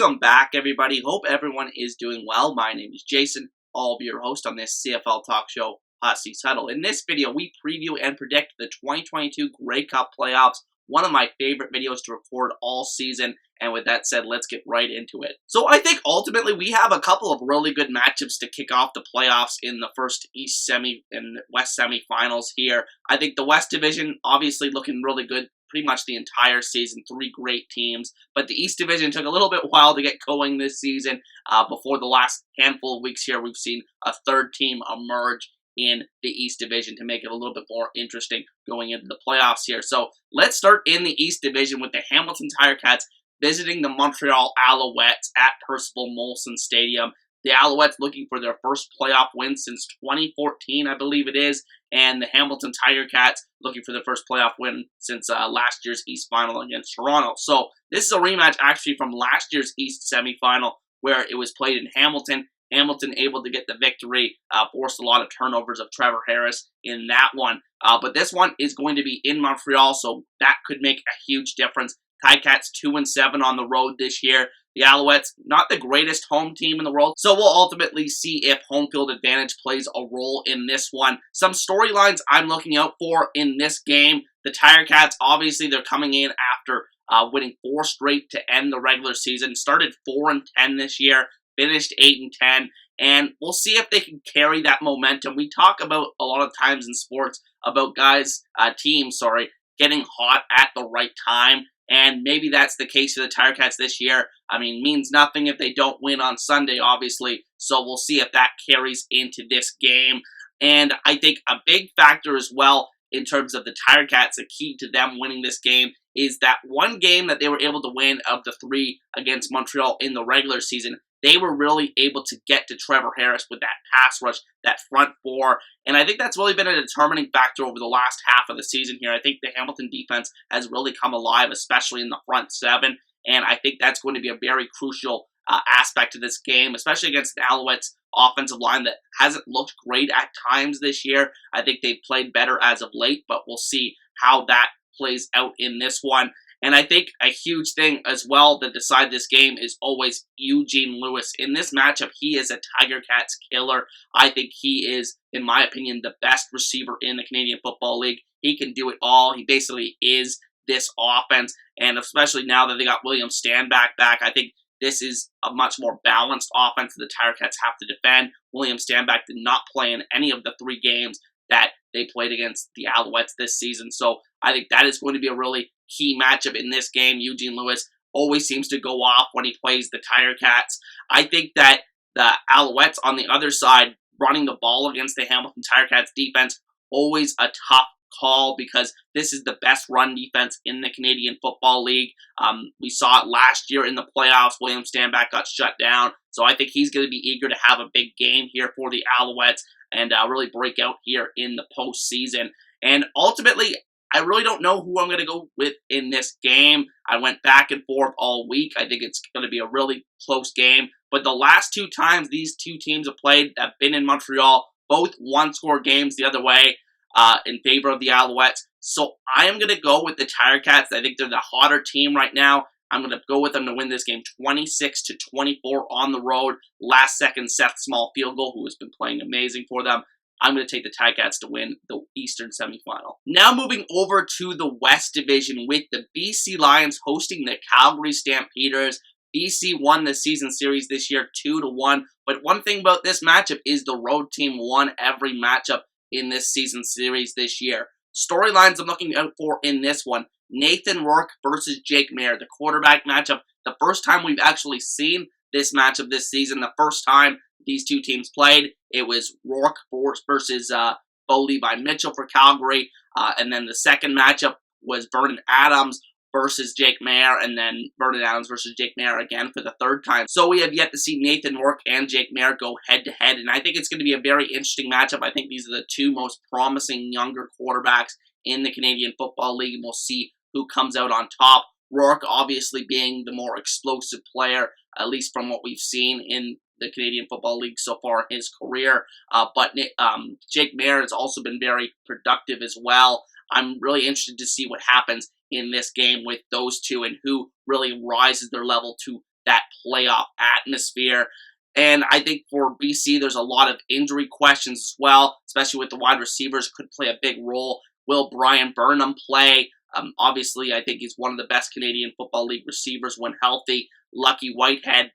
Welcome back, everybody. Hope everyone is doing well. My name is Jason. I'll be your host on this CFL talk show, Seats Huddle. In this video, we preview and predict the 2022 Grey Cup playoffs. One of my favorite videos to record all season. And with that said, let's get right into it. So I think ultimately we have a couple of really good matchups to kick off the playoffs in the first East semi and West semifinals here. I think the West Division obviously looking really good pretty much the entire season. Three great teams. But the East Division took a little bit while to get going this season. Before the last handful of weeks here, we've seen a third team emerge in the East Division to make it a little bit more interesting going into the playoffs here. So let's start in the East Division with the Hamilton Tiger-Cats visiting the Montreal Alouettes at Percival Molson Stadium. The Alouettes looking for their first playoff win since 2014, I believe it is, and the Hamilton Tiger-Cats looking for their first playoff win since last year's East Final against Toronto. So this is a rematch actually from last year's East semifinal where it was played in Hamilton. Hamilton able to get the victory, forced a lot of turnovers of Trevor Harris in that one. But this one is going to be in Montreal, so that could make a huge difference. Ticats 2-7 on the road this year. The Alouettes, not the greatest home team in the world, so we'll ultimately see if home field advantage plays a role in this one. Some storylines I'm looking out for in this game. The Tiger-Cats, obviously, they're coming in after winning 4 straight to end the regular season. Started 4-10 this year, finished 8-10, and we'll see if they can carry that momentum. We talk about a lot of times in sports about teams, getting hot at the right time. And maybe that's the case for the Tiger-Cats this year. I mean, means nothing if they don't win on Sunday, obviously. So we'll see if that carries into this game. And I think a big factor as well in terms of the Tiger-Cats, a key to them winning this game, is that one game that they were able to win of the 3 against Montreal in the regular season. They were really able to get to Trevor Harris with that pass rush, that front 4, and I think that's really been a determining factor over the last half of the season here. I think the Hamilton defense has really come alive, especially in the front 7, and I think that's going to be a very crucial aspect of this game, especially against the Alouettes offensive line that hasn't looked great at times this year. I think they've played better as of late, but we'll see how that plays out in this one. And I think a huge thing as well to decide this game is always Eugene Lewis. In this matchup, he is a Tiger-Cats killer. I think he is, in my opinion, the best receiver in the Canadian Football League. He can do it all. He basically is this offense. And especially now that they got William Stanback back, I think this is a much more balanced offense that the Tiger-Cats have to defend. William Stanback did not play in any of the 3 games that they played against the Alouettes this season. So I think that is going to be a really key matchup in this game. Eugene Lewis always seems to go off when he plays the Tiger-Cats. I think that the Alouettes on the other side, running the ball against the Hamilton Tiger-Cats defense, always a tough call because this is the best run defense in the Canadian Football League. We saw it last year in the playoffs. William Stanback got shut down. So I think he's going to be eager to have a big game here for the Alouettes and really break out here in the postseason. And ultimately, I really don't know who I'm going to go with in this game. I went back and forth all week. I think it's going to be a really close game. But the last 2 times these 2 teams have played, have been in Montreal, both one-score games the other way in favor of the Alouettes. So I am going to go with the Tiger-Cats. I think they're the hotter team right now. I'm going to go with them to win this game 26-24 on the road. Last second Seth Small field goal, who has been playing amazing for them. I'm going to take the Ticats to win the Eastern semifinal. Now moving over to the West Division with the BC Lions hosting the Calgary Stampeders. BC won the season series this year 2-1, but one thing about this matchup is the road team won every matchup in this season series this year. Storylines I'm looking out for in this one: Nathan Rourke versus Jake Maier, the quarterback matchup. The first time we've actually seen this matchup this season, the first time these 2 teams played, it was Rourke versus Bo Levi Mitchell for Calgary, and then the second matchup was Vernon Adams versus Jake Maier, and then Vernon Adams versus Jake Maier again for the 3rd time. So we have yet to see Nathan Rourke and Jake Maier go head-to-head, and I think it's going to be a very interesting matchup. I think these are the 2 most promising younger quarterbacks in the Canadian Football League, and we'll see who comes out on top. Rourke obviously being the more explosive player, at least from what we've seen in the Canadian Football League so far in his career. But Jake Maier has also been very productive as well. I'm really interested to see what happens in this game with those 2 and who really rises their level to that playoff atmosphere. And I think for BC, there's a lot of injury questions as well, especially with the wide receivers could play a big role. Will Brian Burnham play? Obviously, I think he's one of the best Canadian Football League receivers when healthy. Lucky Whitehead,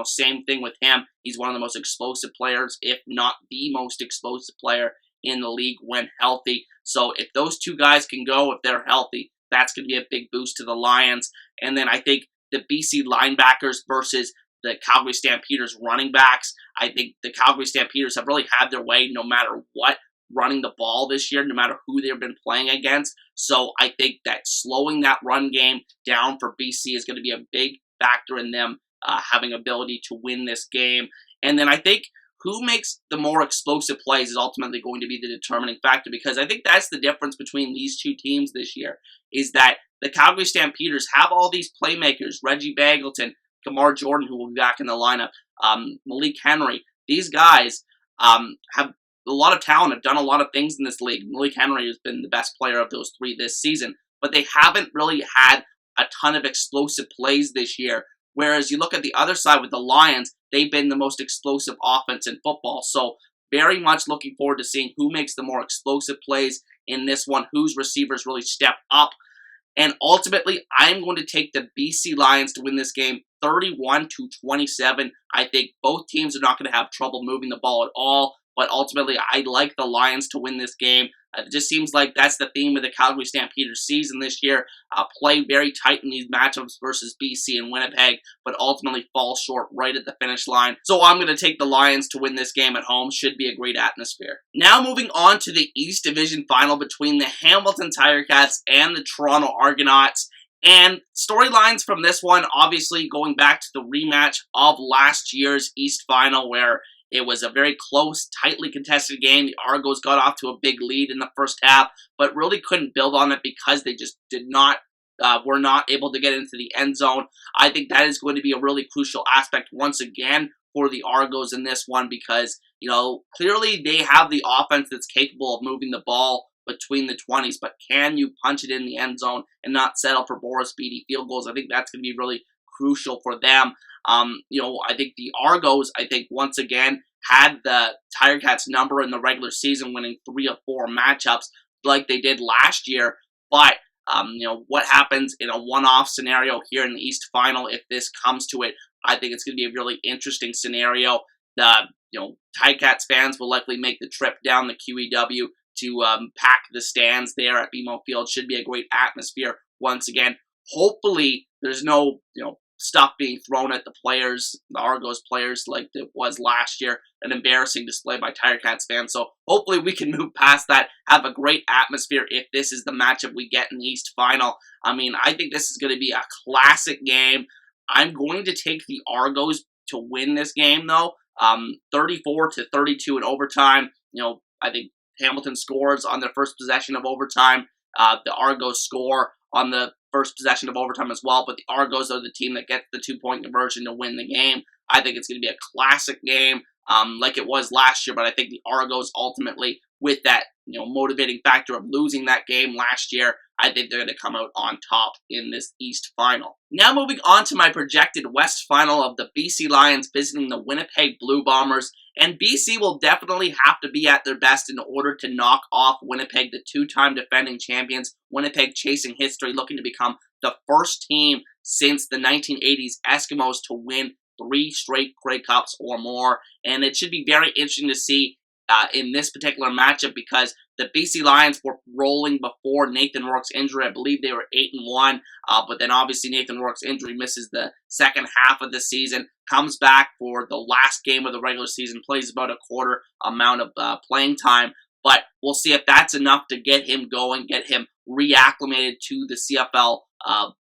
same thing with him. He's one of the most explosive players, if not the most explosive player in the league when healthy. So if those two guys can go, if they're healthy, that's going to be a big boost to the Lions. And then I think the BC linebackers versus the Calgary Stampeders running backs. I think the Calgary Stampeders have really had their way no matter what, running the ball this year, no matter who they've been playing against. So I think that slowing that run game down for BC is going to be a big factor in them having ability to win this game. And then I think who makes the more explosive plays is ultimately going to be the determining factor, because I think that's the difference between these two teams this year, is that the Calgary Stampeders have all these playmakers, Reggie Bagleton, Kamar Jordan, who will be back in the lineup, Malik Henry. These guys have a lot of talent, have done a lot of things in this league. Malik Henry has been the best player of those three this season, but they haven't really had a ton of explosive plays this year. Whereas you look at the other side with the Lions, they've been the most explosive offense in football. So very much looking forward to seeing who makes the more explosive plays in this one, whose receivers really step up. And ultimately, I'm going to take the BC Lions to win this game 31-27. I think both teams are not going to have trouble moving the ball at all. But ultimately, I like the Lions to win this game. It just seems like that's the theme of the Calgary Stampeders season this year. Play very tight in these matchups versus BC and Winnipeg, but ultimately fall short right at the finish line. So I'm going to take the Lions to win this game at home. Should be a great atmosphere. Now moving on to the East Division final between the Hamilton Tiger Cats and the Toronto Argonauts. And storylines from this one, obviously going back to the rematch of last year's East Final, where it was a very close, tightly contested game. The Argos got off to a big lead in the first half, but really couldn't build on it because they just were not able to get into the end zone. I think that is going to be a really crucial aspect once again for the Argos in this one because, clearly they have the offense that's capable of moving the ball between the 20s, but can you punch it in the end zone and not settle for Boris Beatty field goals? I think that's going to be really crucial for them. I think the Argos, once again, had the Tiger Cats number in the regular season, winning 3 of 4 matchups like they did last year. But, what happens in a one-off scenario here in the East Final, if this comes to it, I think it's going to be a really interesting scenario. The, Tiger Cats fans will likely make the trip down the QEW to pack the stands there at BMO Field. Should be a great atmosphere once again. Hopefully, there's no, stuff being thrown at the players, the Argos players, like it was last year. An embarrassing display by Tiger Cats fans. So hopefully we can move past that, have a great atmosphere if this is the matchup we get in the East Final. I think this is going to be a classic game. I'm going to take the Argos to win this game, though. 34-32 in overtime. I think Hamilton scores on their first possession of overtime. The Argos score on the first possession of overtime as well, but the Argos are the team that gets the 2-point conversion to win the game. I think it's going to be a classic game like it was last year, but I think the Argos ultimately, with that motivating factor of losing that game last year, I think they're going to come out on top in this East Final. Now moving on to my projected West Final of the BC Lions visiting the Winnipeg Blue Bombers. And BC will definitely have to be at their best in order to knock off Winnipeg, the 2-time defending champions. Winnipeg chasing history, looking to become the first team since the 1980s Eskimos to win 3 straight Grey Cups or more. And it should be very interesting to see in this particular matchup because the BC Lions were rolling before Nathan Rourke's injury. I believe they were 8-1, but then obviously Nathan Rourke's injury misses the second half of the season, comes back for the last game of the regular season, plays about a quarter amount of playing time, but we'll see if that's enough to get him going, get him reacclimated to the CFL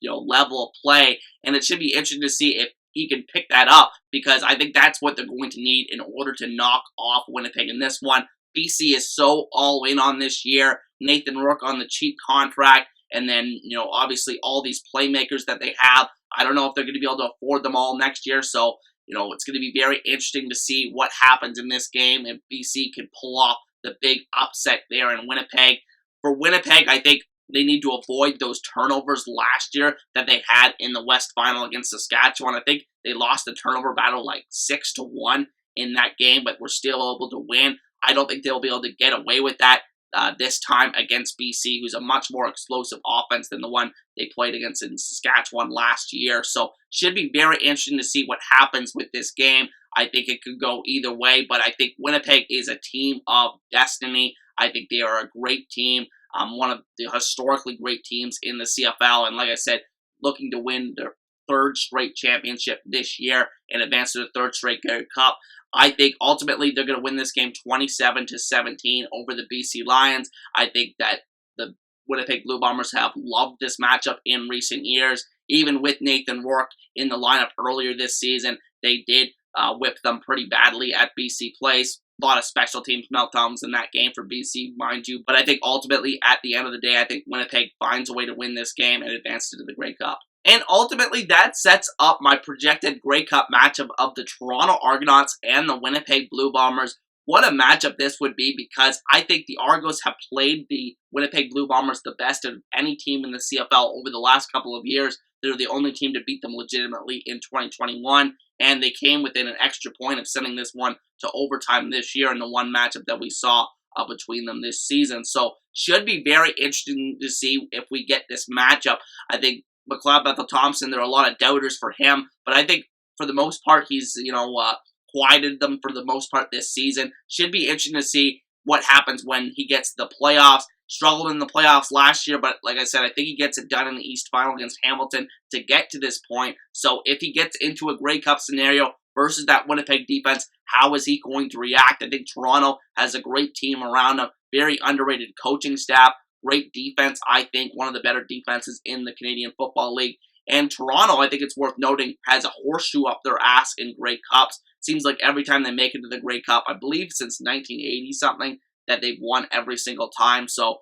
level of play, and it should be interesting to see if he can pick that up because I think that's what they're going to need in order to knock off Winnipeg in this one. BC is so all in on this year. Nathan Rourke on the cheap contract, and then, obviously all these playmakers that they have. I don't know if they're going to be able to afford them all next year, so, it's going to be very interesting to see what happens in this game if BC can pull off the big upset there in Winnipeg. For Winnipeg, I think they need to avoid those turnovers last year that they had in the West Final against Saskatchewan. I think they lost the turnover battle like 6-1 in that game, but were still able to win. I don't think they'll be able to get away with that this time against BC, who's a much more explosive offense than the one they played against in Saskatchewan last year. So should be very interesting to see what happens with this game. I think it could go either way, but I think Winnipeg is a team of destiny. I think they are a great team, one of the historically great teams in the CFL, and like I said, looking to win their third straight championship this year and advance to the third straight Grey Cup. I think ultimately they're going to win this game 27-17 over the BC Lions. I think that the Winnipeg Blue Bombers have loved this matchup in recent years. Even with Nathan Rourke in the lineup earlier this season, they did whip them pretty badly at BC Place. A lot of special teams meltdowns in that game for BC, mind you. But I think ultimately, at the end of the day, I think Winnipeg finds a way to win this game and advance to the Grey Cup. And ultimately, that sets up my projected Grey Cup matchup of the Toronto Argonauts and the Winnipeg Blue Bombers. What a matchup this would be, because I think the Argos have played the Winnipeg Blue Bombers the best of any team in the CFL over the last couple of years. They're the only team to beat them legitimately in 2021, and they came within an extra point of sending this one to overtime this year in the one matchup that we saw between them this season. So, should be very interesting to see if we get this matchup. I think McLeod Bethel-Thompson, there are a lot of doubters for him, but I think for the most part, he's, quieted them for the most part this season. Should be interesting to see what happens when he gets to the playoffs. Struggled in the playoffs last year, but like I said, I think he gets it done in the East Final against Hamilton to get to this point. So if he gets into a Grey Cup scenario versus that Winnipeg defense, how is he going to react? I think Toronto has a great team around him, very underrated coaching staff, great defense, I think one of the better defenses in the Canadian Football League. And Toronto, I think it's worth noting, has a horseshoe up their ass in Grey Cups. Seems like every time they make it to the Grey Cup, I believe since 1980-something, that they've won every single time. So,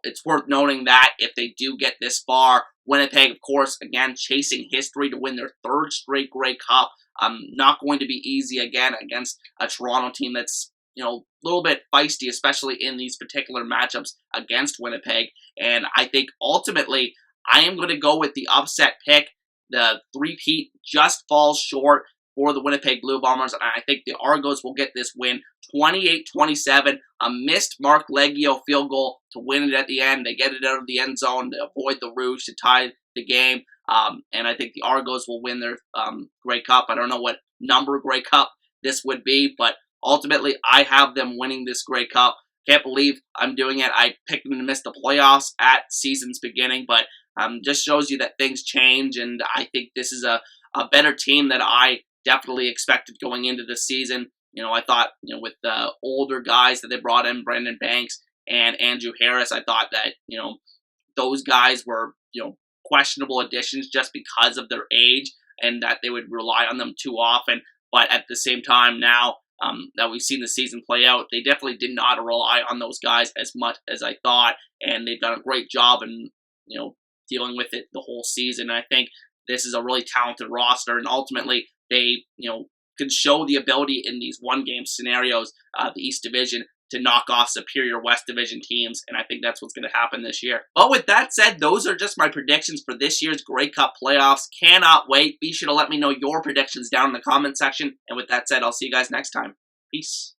it's worth noting that if they do get this far, Winnipeg, of course, again, chasing history to win their third straight Grey Cup. Not going to be easy again against a Toronto team that's, a little bit feisty, especially in these particular matchups against Winnipeg. And I think ultimately, I am going to go with the upset pick. The three-peat just falls short for the Winnipeg Blue Bombers, and I think the Argos will get this win 28-27. A missed Mark Leggio field goal to win it at the end. They get it out of the end zone to avoid the Rouge to tie the game, and I think the Argos will win their Grey Cup. I don't know what number Grey Cup this would be, but ultimately I have them winning this Grey Cup. Can't believe I'm doing it. I picked them to miss the playoffs at season's beginning, but just shows you that things change, and I think this is a better team that I definitely expected going into the season. I thought, with the older guys that they brought in, Brendan Banks and Andrew Harris, I thought that, those guys were, questionable additions just because of their age and that they would rely on them too often. But at the same time now, that we've seen the season play out, they definitely did not rely on those guys as much as I thought, and they've done a great job in, dealing with it the whole season. I think this is a really talented roster, and ultimately they, can show the ability in these one-game scenarios, the East Division, to knock off superior West Division teams, and I think that's what's going to happen this year. But with that said, those are just my predictions for this year's Grey Cup playoffs. Cannot wait. Be sure to let me know your predictions down in the comment section, and with that said, I'll see you guys next time. Peace.